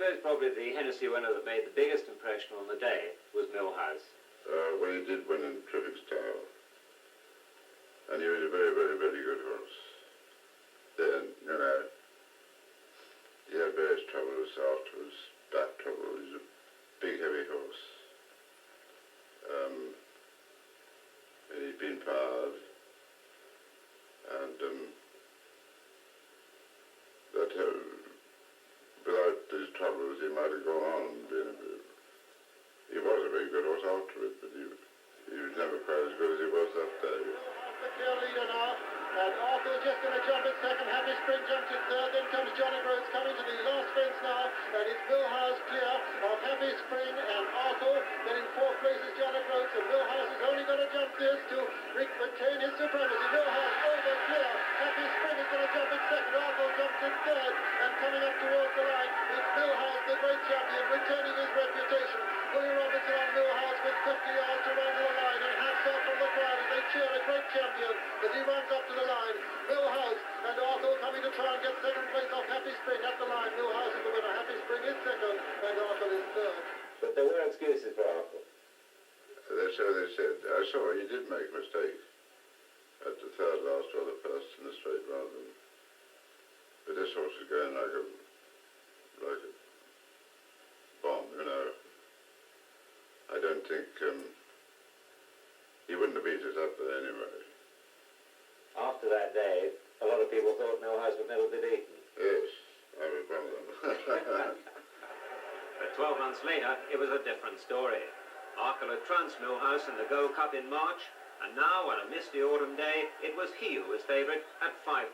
suppose probably the Hennessey winner that made the biggest impression on the day was Millhouse. Well, he did win in terrific style. And he was a very, very, very good horse. Then, you know, he had various troubles afterwards, back trouble. He's a big, heavy horse. And he'd been fired. And that without these troubles, he might have gone on being he was a very good horse after it, but he was never quite as good as he was that day. The clear leader now, and Arkle just going to jump in second. Happy Spring jumps in third, then comes Johnny Rhodes coming to the last fence now, and it's Millhouse clear of Happy Spring and Arkle. Then in fourth place is Johnny Rhodes, and Millhouse is only going to jump this to retain his supremacy. Millhouse over clear. Happy Spring is going to jump in second. Arkle jumps in third, and coming up towards the line, it's Millhouse, the great champion, retaining his reputation. Willie Robertson on Millhouse with 50 yards to run to the line, and hats off from the crowd as they cheer a great champion as he runs up to the line. Millhouse and Arkle coming to try and get second place off Happy Spring at the line. Millhouse is the winner. Happy Spring is second, and Arkle is third. But there were excuses for Arkle. So they said. I saw he did make a mistake at the third last or the first in the straight rather than. But this horse is going like a bomb, you know. I don't think he wouldn't have beat it up there anyway. After that day, a lot of people thought Millhouse would never be beaten. Yes, I was one of them. But 12 months later, it was a different story. Arkle had trounced Millhouse in the Gold Cup in March, and now, on a misty autumn day, it was he who was favourite at 5-4.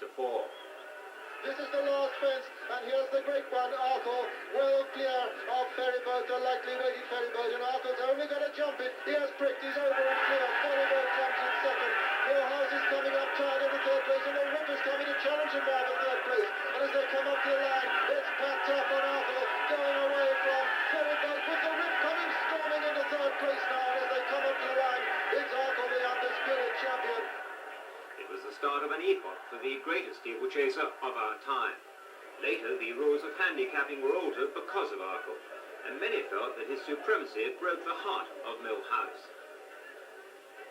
This is the last fence, and here's the great one, Arkle, well clear of Ferryboat, the likely weighted Ferryboat, and Arkle's only going to jump it. He has pricked, he's over and clear. Ferryboat jumps in second. Millhouse is coming up tied in the third place, and the Rip is coming to challenge him now for third place. And as they come up to the line, it's packed up on Arkle, going away from Ferryboat, with the Rip coming storming into third place now. And as they come up to the line, it's Arkle, the undisputed champion. It was the start of an epoch for the greatest steeplechaser of our time. Later, the rules of handicapping were altered because of Arkle, and many felt that his supremacy broke the heart of Millhouse.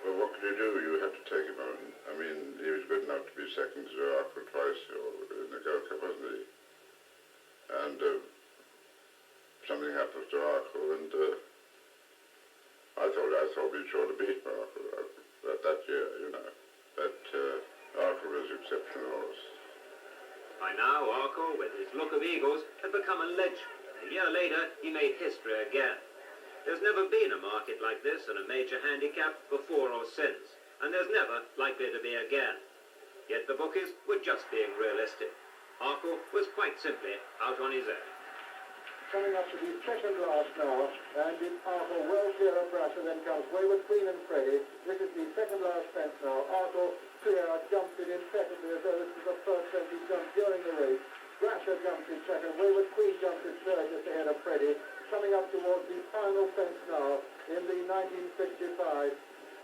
Well, what could you do? You had to take him on. I mean, he was good enough to be second to Arkle twice in the Gold Cup, wasn't he? And something happened to Arkle, and I thought we'd sure to beat Arkle that year, you know. But Arkle was exceptional horse. By now, Arkle, with his look of eagles, had become a legend. A year later, he made history again. There's never been a market like this in a major handicap before or since, and there's never likely to be again. Yet the bookies were just being realistic. Arkle was quite simply out on his own. Coming up to the second last now, and it's Arkle well clear of Brasher, then comes Wayward Queen and Freddie. This is the second last fence now. Arkle clear, jumps it in second, as though this is the first fence he jumped during the race. Brasher jumps in second, Wayward Queen jumps in third, just ahead of Freddie. Coming up towards the final fence now, in the 1965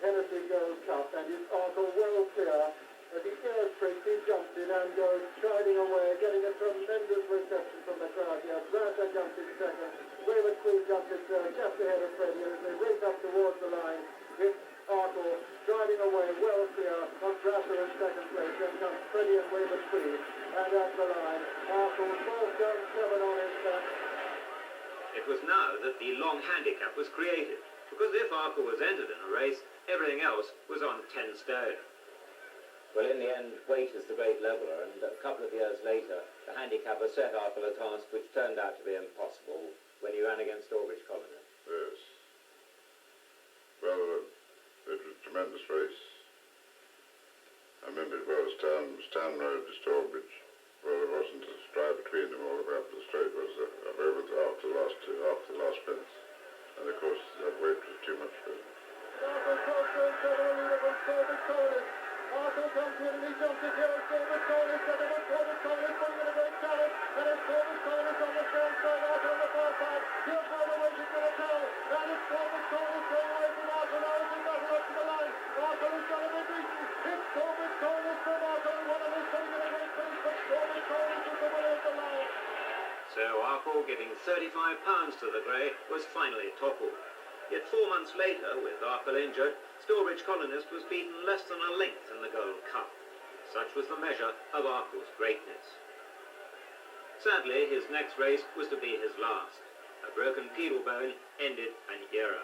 Hennessey Gold Cup, and it's Arkle well clear. As he airs tricks, he jumps in and goes striding away, getting a tremendous reception from the crowd here. Brasher jumps in second, Wayward Queen jumps in third, just ahead of Freddie. As they race up towards the line, it's Arkle striding away well clear of Brasher in second place. Then comes Freddie and Wayward Queen, and at the line, Arkle 12 guns, 7 on his back. It was now that the long handicap was created, because if Arkle was entered in a race, everything else was on 10 stone. Well, in the end, weight is the great leveller, and a couple of years later, the handicapper set Arkle a task which turned out to be impossible when he ran against Stalbridge Colonist. Yes. Well, it was a tremendous race. I remember it was Stan Road to Stalbridge. Well, there wasn't a stride between them all the way up the straight. It was over after the last fence. And of course, that weight was too much for him. Arkle comes in and he jumps it here. Stalbridge Colonist, second one, Stalbridge Colonist putting in a great challenge. And it's Stalbridge Colonist on the strong side, Arkle on the far side. Here's where the weight is going to tell. And it's Stalbridge Colonist going away from Arkle. Now it's another up to the line. Arkle is going to be beaten. It's Stalbridge Colonist from Arkle. One of us putting in a great £35 to the grey, was finally toppled. Yet 4 months later, with Arkle injured, Stalbridge Colonist was beaten less than a length in the Gold Cup. Such was the measure of Arkle's greatness. Sadly, his next race was to be his last. A broken pedal bone ended an era.